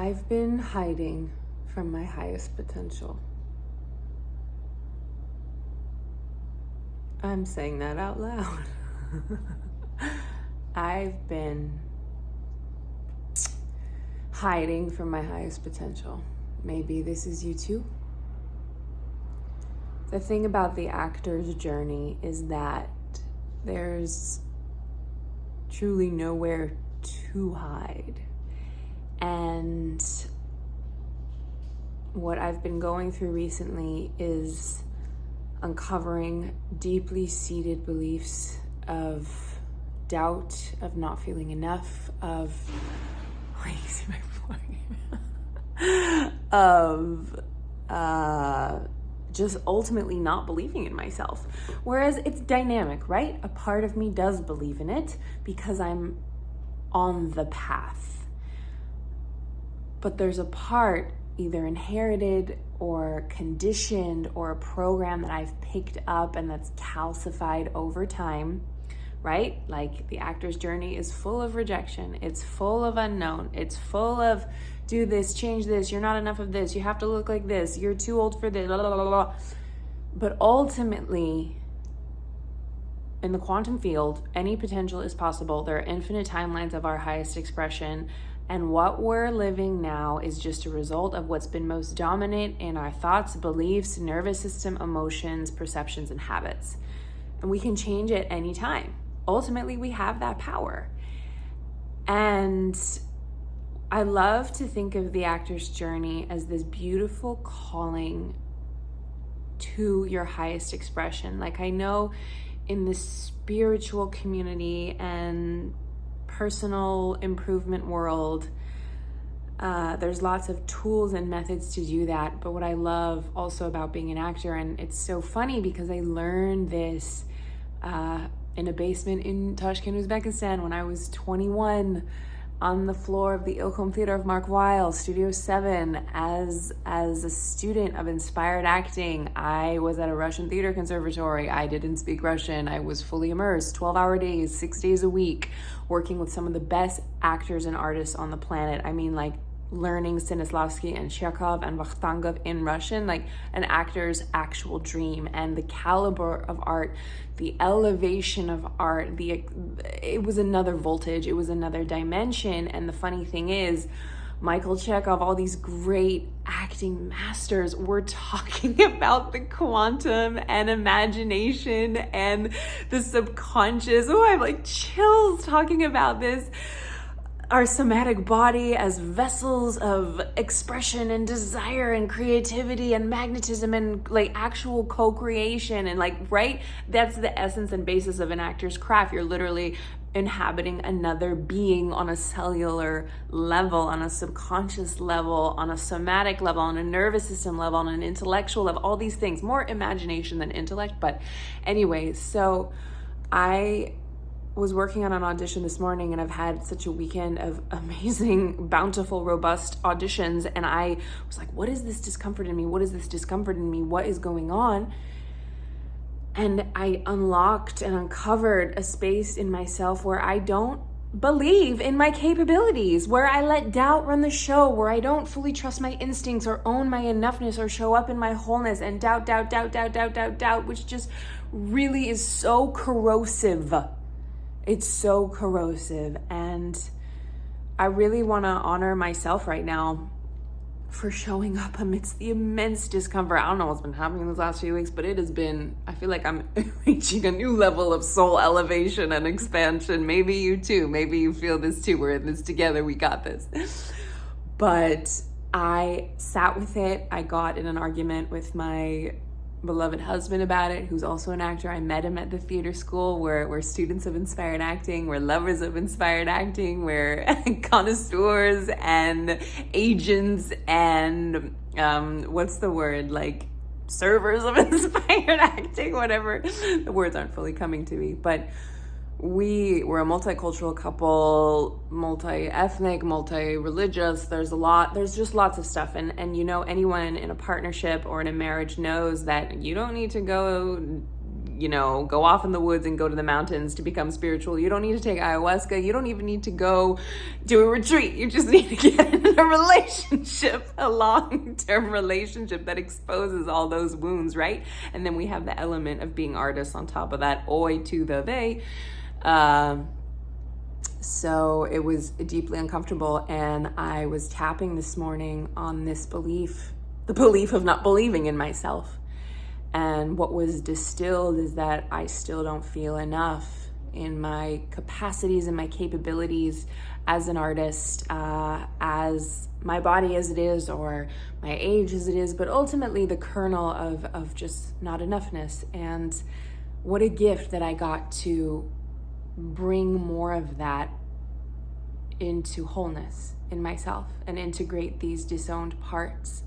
I've been hiding from my highest potential. I'm saying that out loud. I've been hiding from my highest potential. Maybe this is you too. The thing about the actor's journey is that there's truly nowhere to hide. And what I've been going through recently is uncovering deeply seated beliefs of doubt, of not feeling enough, of just ultimately not believing in myself. Whereas it's dynamic, right? A part of me does believe in it because I'm on the path. But there's a part, either inherited or conditioned or a program that I've picked up and that's calcified over time, right? Like the actor's journey is full of rejection. It's full of unknown. It's full of do this, change this, you're not enough of this, you have to look like this, you're too old for this, blah, blah, blah, blah. But ultimately, in the quantum field, any potential is possible. There are infinite timelines of our highest expression. And what we're living now is just a result of what's been most dominant in our thoughts, beliefs, nervous system, emotions, perceptions, and habits. And we can change it anytime. Ultimately, we have that power. And I love to think of the actor's journey as this beautiful calling to your highest expression. Like I know in the spiritual community and personal improvement world, there's lots of tools and methods to do that. But what I love also about being an actor, and it's so funny because I learned this in a basement in Tashkent, Uzbekistan when I was 21 on the floor of the Ilkhom Theater of Mark Weil, Studio 7, as a student of inspired acting. I was at a Russian theater conservatory. I didn't speak Russian. I was fully immersed, 12-hour days, 6 days a week, working with some of the best actors and artists on the planet. I mean, like learning Stanislavski and Chekhov and Vakhtangov in Russian, like an actor's actual dream. And the caliber of art, the elevation of art, it was another voltage, it was another dimension. And the funny thing is, Michael Chekhov, all these great acting masters were talking about the quantum and imagination and the subconscious. Oh, I have like chills talking about this. Our somatic body as vessels of expression and desire and creativity and magnetism and like actual co-creation and like, right? That's the essence and basis of an actor's craft. You're literally inhabiting another being on a cellular level, on a subconscious level, on a somatic level, on a nervous system level, on an intellectual level, all these things, more imagination than intellect. But anyway, so I was working on an audition this morning, and I've had such a weekend of amazing, bountiful, robust auditions. And I was like, what is this discomfort in me? What is this discomfort in me? What is going on? And I unlocked and uncovered a space in myself where I don't believe in my capabilities, where I let doubt run the show, where I don't fully trust my instincts or own my enoughness or show up in my wholeness, and doubt, which just really is so corrosive. It's so corrosive. And I really want to honor myself right now for showing up amidst the immense discomfort. I don't know what's been happening these last few weeks, but it has been, I feel like I'm reaching a new level of soul elevation and expansion. Maybe you too. Maybe you feel this too. We're in this together. We got this. But I sat with it. I got in an argument with my beloved husband about it, who's also an actor. I met him at the theater school where we're students of inspired acting, we're lovers of inspired acting, we're connoisseurs and agents and what's the word, like servers of inspired acting, whatever. The words aren't fully coming to me, but we were a multicultural couple, multi-ethnic, multi-religious. There's just lots of stuff. And you know, anyone in a partnership or in a marriage knows that you don't need to go go off in the woods and go to the mountains to become spiritual. You don't need to take ayahuasca. You don't even need to go do a retreat. You just need to get in a relationship, a long-term relationship that exposes all those wounds, right? And then we have the element of being artists on top of that. Oi to the they. So it was deeply uncomfortable, and I was tapping this morning on this belief, the belief of not believing in myself. And what was distilled is that I still don't feel enough in my capacities and my capabilities as an artist, as my body as it is, or my age as it is, but ultimately the kernel of just not enoughness. And what a gift that I got to bring more of that into wholeness in myself and integrate these disowned parts,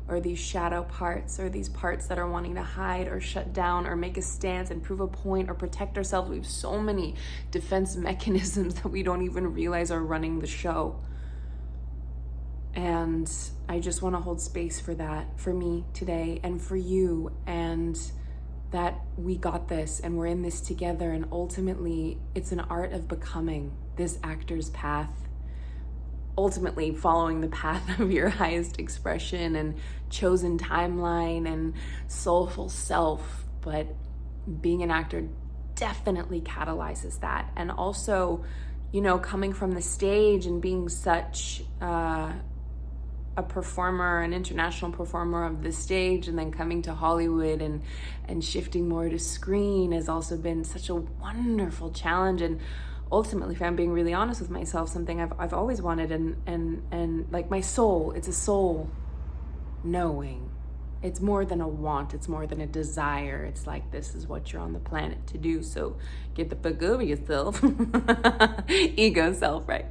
or these shadow parts, or these parts that are wanting to hide or shut down or make a stance and prove a point or protect ourselves. We have so many defense mechanisms that we don't even realize are running the show. And I just want to hold space for that, for me today and for you, and that we got this and we're in this together. And ultimately, it's an art of becoming this actor's path, ultimately following the path of your highest expression and chosen timeline and soulful self. But being an actor definitely catalyzes that. And also, coming from the stage and being such a performer, an international performer of the stage, and then coming to Hollywood and shifting more to screen has also been such a wonderful challenge. And ultimately, if I'm being really honest with myself, something I've always wanted, and like my soul, it's a soul knowing. It's more than a want, it's more than a desire. It's like, this is what you're on the planet to do, so get the fuck over yourself. Ego self, right?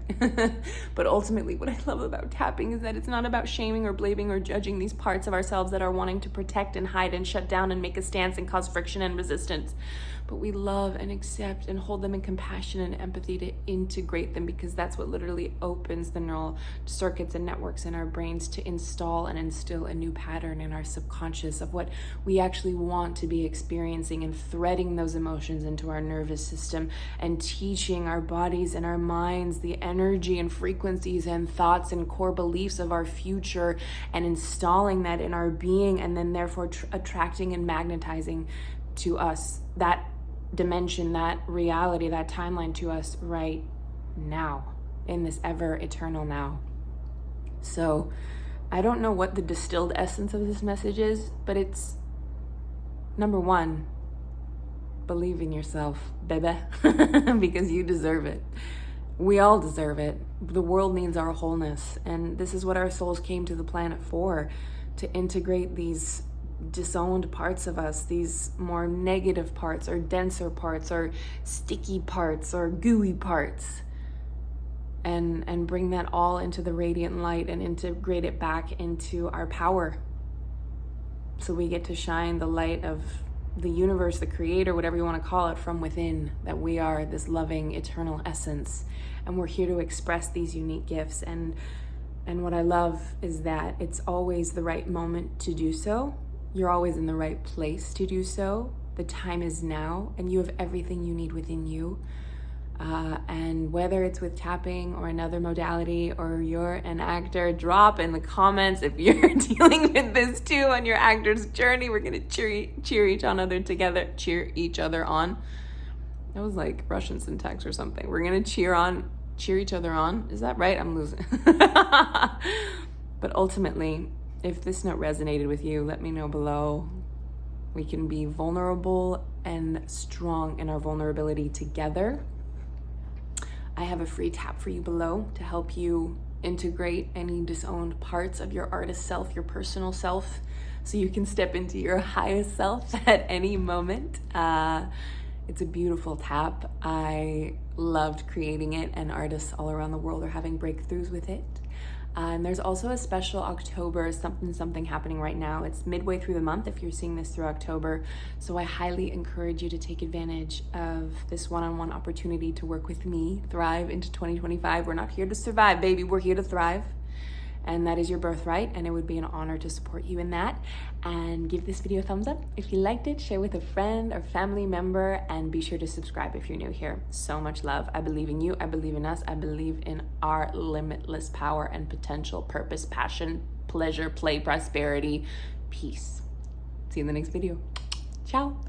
But ultimately, what I love about tapping is that it's not about shaming or blaming or judging these parts of ourselves that are wanting to protect and hide and shut down and make a stance and cause friction and resistance. But we love and accept and hold them in compassion and empathy to integrate them, because that's what literally opens the neural circuits and networks in our brains to install and instill a new pattern in our subconscious of what we actually want to be experiencing, and threading those emotions into our nervous system and teaching our bodies and our minds the energy and frequencies and thoughts and core beliefs of our future, and installing that in our being, and then therefore attracting and magnetizing to us that dimension, that reality, that timeline to us right now, in this ever eternal now. So I don't know what the distilled essence of this message is, but it's, number one, believe in yourself, baby, because you deserve it. We all deserve it. The world needs our wholeness, and this is what our souls came to the planet for, to integrate these disowned parts of us, these more negative parts or denser parts or sticky parts or gooey parts, and bring that all into the radiant light and integrate it back into our power, so we get to shine the light of the universe, the creator, whatever you want to call it, from within, that we are this loving eternal essence, and we're here to express these unique gifts. And what I love is that it's always the right moment to do so. You're always in the right place to do so. The time is now, and you have everything you need within you. And whether it's with tapping or another modality, or you're an actor, drop in the comments if you're dealing with this too on your actor's journey. We're gonna cheer each other on. That was like Russian syntax or something. We're gonna cheer each other on. Is that right? I'm losing. But ultimately, if this note resonated with you, let me know below. We can be vulnerable and strong in our vulnerability together. I have a free tap for you below to help you integrate any disowned parts of your artist self, your personal self, so you can step into your highest self at any moment. It's a beautiful tap. I loved creating it, and artists all around the world are having breakthroughs with it. And there's also a special October something happening right now. It's midway through the month if you're seeing this through October. So I highly encourage you to take advantage of this one-on-one opportunity to work with me, thrive into 2025. We're not here to survive, baby. We're here to thrive. and that is your birthright, and it would be an honor to support you in that. And give this video a thumbs up if you liked it, share with a friend or family member, and be sure to subscribe if you're new here. So much love. I believe in you, I believe in us, I believe in our limitless power and potential, purpose, passion, pleasure, play, prosperity, peace. See you in the next video. Ciao.